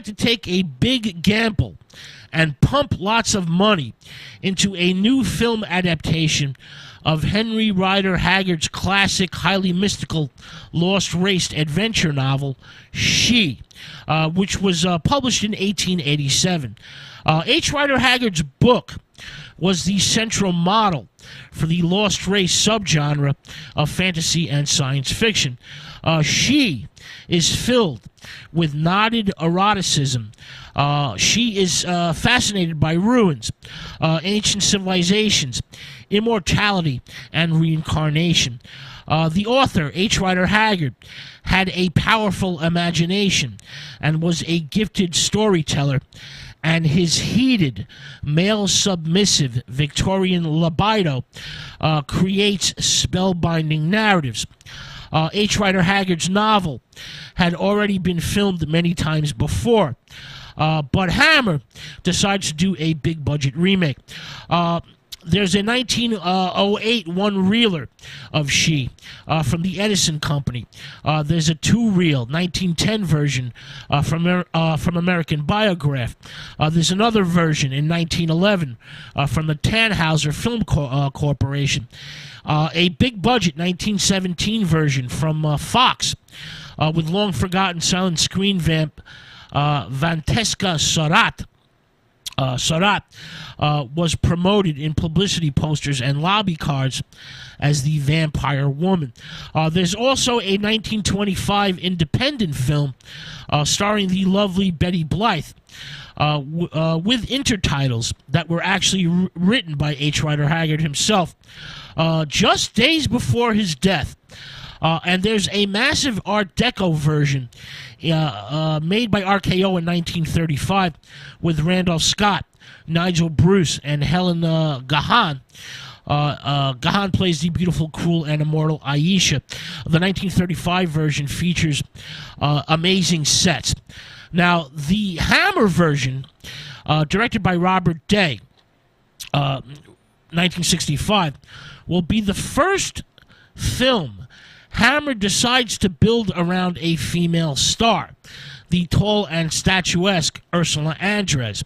to take a big gamble and pump lots of money into a new film adaptation of Henry Rider Haggard's classic, highly mystical, lost race adventure novel, She, which was published in 1887. H. Rider Haggard's book was the central model for the lost race subgenre of fantasy and science fiction. She is filled with knotted eroticism. She is fascinated by ruins, ancient civilizations, immortality, and reincarnation. The author, H. Rider Haggard, had a powerful imagination and was a gifted storyteller, and his heated, male-submissive Victorian libido creates spellbinding narratives. H. Rider Haggard's novel had already been filmed many times before, but Hammer decides to do a big-budget remake. There's a 1908 one-reeler of She from the Edison Company. There's a two-reel 1910 version from American Biograph. There's another version in 1911 from the Tannhauser Film Corporation. A big-budget 1917 version from Fox with long-forgotten silent screen vamp Vanteska Sarat was promoted in publicity posters and lobby cards as the Vampire Woman. There's also a 1925 independent film starring the lovely Betty Blythe with intertitles that were actually written by H. Rider Haggard himself just days before his death. And there's a massive Art Deco version made by RKO in 1935 with Randolph Scott, Nigel Bruce, and Helen Gahan. Gahan plays the beautiful, cruel, and immortal Aisha. The 1935 version features amazing sets. Now, the Hammer version, directed by Robert Day, 1965, will be the first film Hammer decides to build around a female star, the tall and statuesque Ursula Andress.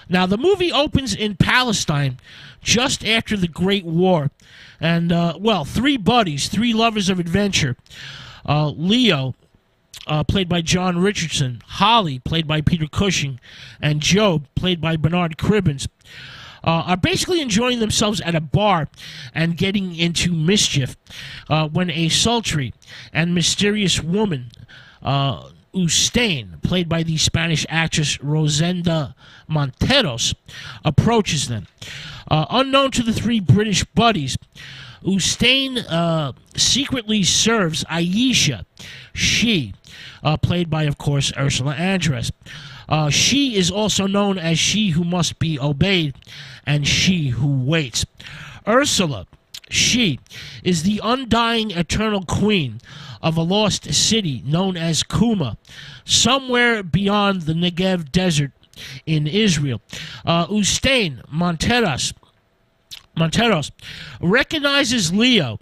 Now, the movie opens in Palestine just after the Great War, and, three buddies, three lovers of adventure, Leo, played by John Richardson, Holly, played by Peter Cushing, and Job, played by Bernard Cribbins, are basically enjoying themselves at a bar and getting into mischief when a sultry and mysterious woman, Ustane, played by the Spanish actress Rosenda Monteros, approaches them. Unknown to the three British buddies, Ustane secretly serves Aisha, She, played by, of course, Ursula Andress. She is also known as She Who Must Be Obeyed and She Who Waits. Ursula, She, is the undying eternal queen of a lost city known as Kuma, somewhere beyond the Negev desert in Israel. Ustane Monteros recognizes Leo,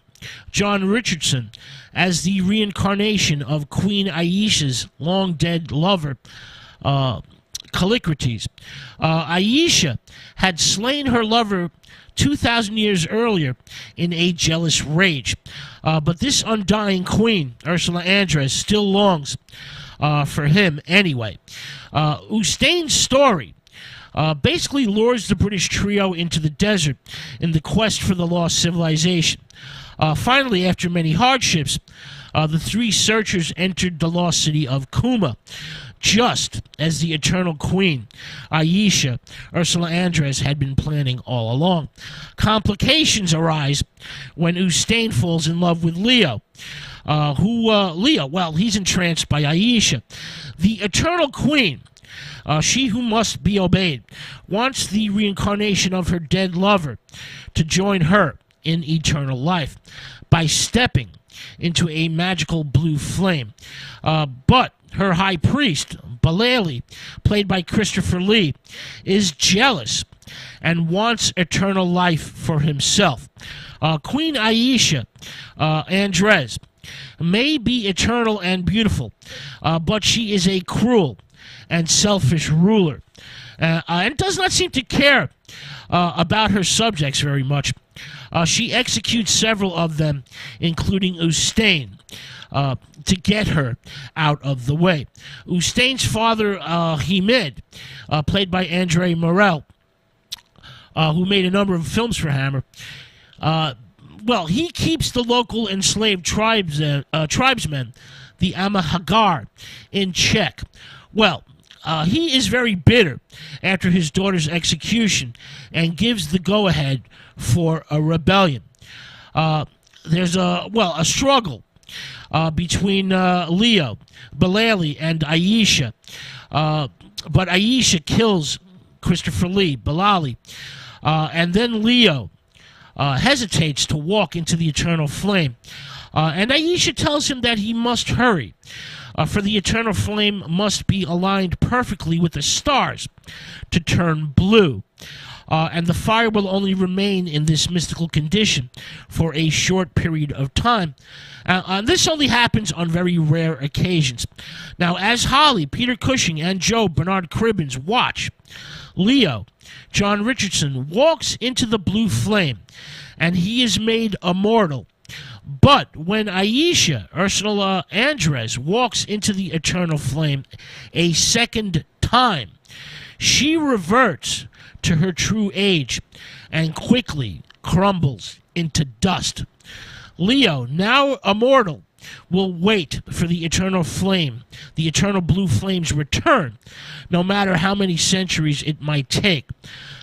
John Richardson, as the reincarnation of Queen Aisha's long-dead lover, Callicrates. Aisha had slain her lover 2,000 years earlier in a jealous rage. But this undying queen, Ursula Andress, still longs for him anyway. Ustane's story basically lures the British trio into the desert in the quest for the lost civilization. Finally, after many hardships, the three searchers entered the lost city of Kuma, just as the eternal queen, Aisha, Ursula Andress, had been planning all along. Complications arise when Ustane falls in love with Leo. He's entranced by Aisha. The eternal queen, She Who Must Be Obeyed, wants the reincarnation of her dead lover to join her in eternal life by stepping into a magical blue flame. But her high priest, Balali, played by Christopher Lee, is jealous and wants eternal life for himself. Queen Aisha, Andress, may be eternal and beautiful, but she is a cruel and selfish ruler, and does not seem to care about her subjects very much. She executes several of them, including Ustane, to get her out of the way. Ustane's father, Hamid, played by Andre Morel, who made a number of films for Hammer, he keeps the local enslaved tribesmen, the Amahagar, in check. He is very bitter after his daughter's execution and gives the go-ahead for a rebellion. There's a struggle between Leo, Bilali, and Aisha. But Aisha kills Christopher Lee, Bilali, and then Leo hesitates to walk into the eternal flame. And Aisha tells him that he must hurry, for the eternal flame must be aligned perfectly with the stars to turn blue. And the fire will only remain in this mystical condition for a short period of time. This only happens on very rare occasions. Now, as Holly, Peter Cushing, and Joe Bernard Cribbins watch, Leo, John Richardson, walks into the blue flame, and he is made immortal. But when Aisha, Ursula Andress, walks into the eternal flame a second time, she reverts to her true age and quickly crumbles into dust. Leo, now immortal, will wait for the eternal flame, the eternal blue flame's return, no matter how many centuries it might take,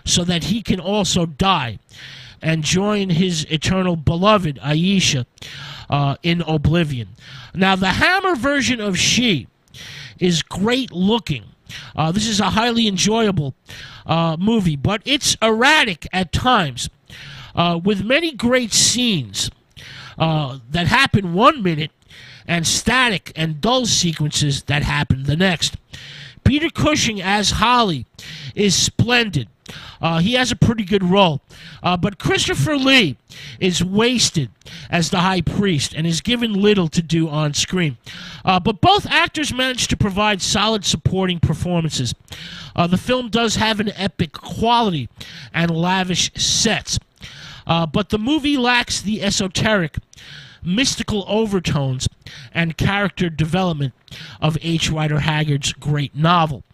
so that he can also die and join his eternal beloved Aisha in oblivion. Now, the Hammer version of She is great looking. This is a highly enjoyable movie, but it's erratic at times, with many great scenes that happen 1 minute and static and dull sequences that happen the next. Peter Cushing as Holly is splendid. He has a pretty good role. But Christopher Lee is wasted as the high priest and is given little to do on screen. But both actors managed to provide solid supporting performances. The film does have an epic quality and lavish sets. But the movie lacks the esoteric, mystical overtones and character development of H. Rider Haggard's great novel.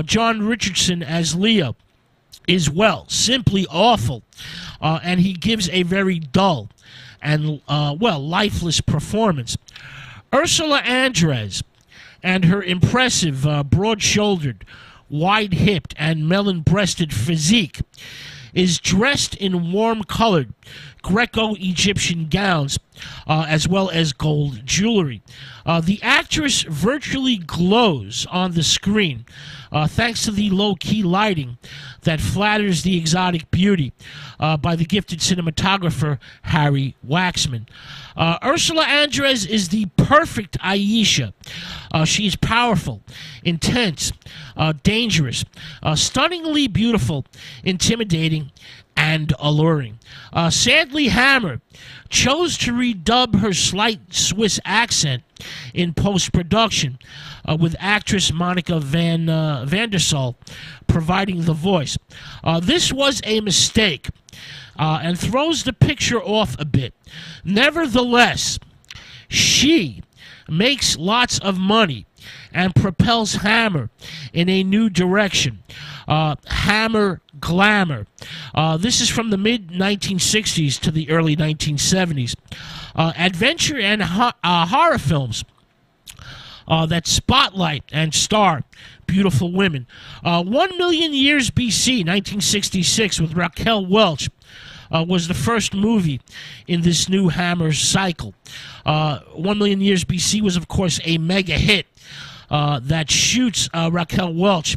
John Richardson as Leo is, simply awful, and he gives a very dull and, lifeless performance. Ursula Andress and her impressive, broad-shouldered, wide-hipped, and melon-breasted physique is dressed in warm-colored Greco-Egyptian gowns, as well as gold jewelry. The actress virtually glows on the screen, thanks to the low-key lighting that flatters the exotic beauty by the gifted cinematographer Harry Waxman. Ursula Andress is the perfect Aisha. She is powerful, intense, dangerous, stunningly beautiful, intimidating, and alluring. Sadly, Hammer chose to redub her slight Swiss accent in post-production, with actress Monica van der Sal providing the voice. This was a mistake and throws the picture off a bit. Nevertheless, She makes lots of money and propels Hammer in a new direction. Hammer glamour. This is from the mid-1960s to the early 1970s. Adventure and horror films that spotlight and star beautiful women. 1,000,000 Years BC, 1966, with Raquel Welch, was the first movie in this new Hammer cycle. 1,000,000 Years BC was, of course, a mega hit that shoots Raquel Welch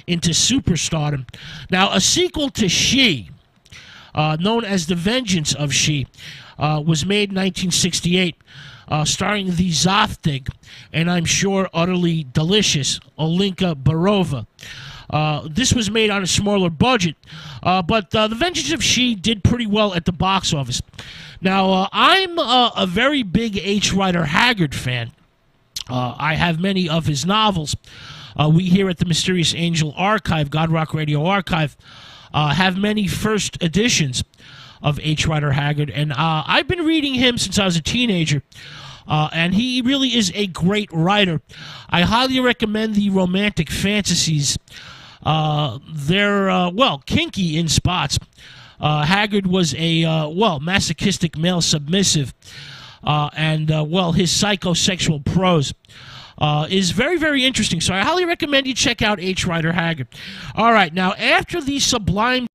into superstardom. Now, a sequel to She, known as The Vengeance of She, was made in 1968, starring the Zoftig, and I'm sure utterly delicious, Olenka Barova. This was made on a smaller budget, but The Vengeance of She did pretty well at the box office. Now, I'm a very big H. Rider Haggard fan. I have many of his novels, We here at the Mysterious Angel Archive, God Rock Radio Archive, have many first editions of H. Rider Haggard, and I've been reading him since I was a teenager, and he really is a great writer. I highly recommend the romantic fantasies. They're, well, kinky in spots. Haggard was a, well, masochistic male submissive, and, well, his psychosexual prose is very, very interesting. So I highly recommend you check out H. Rider Haggard. All right, now after the Sublime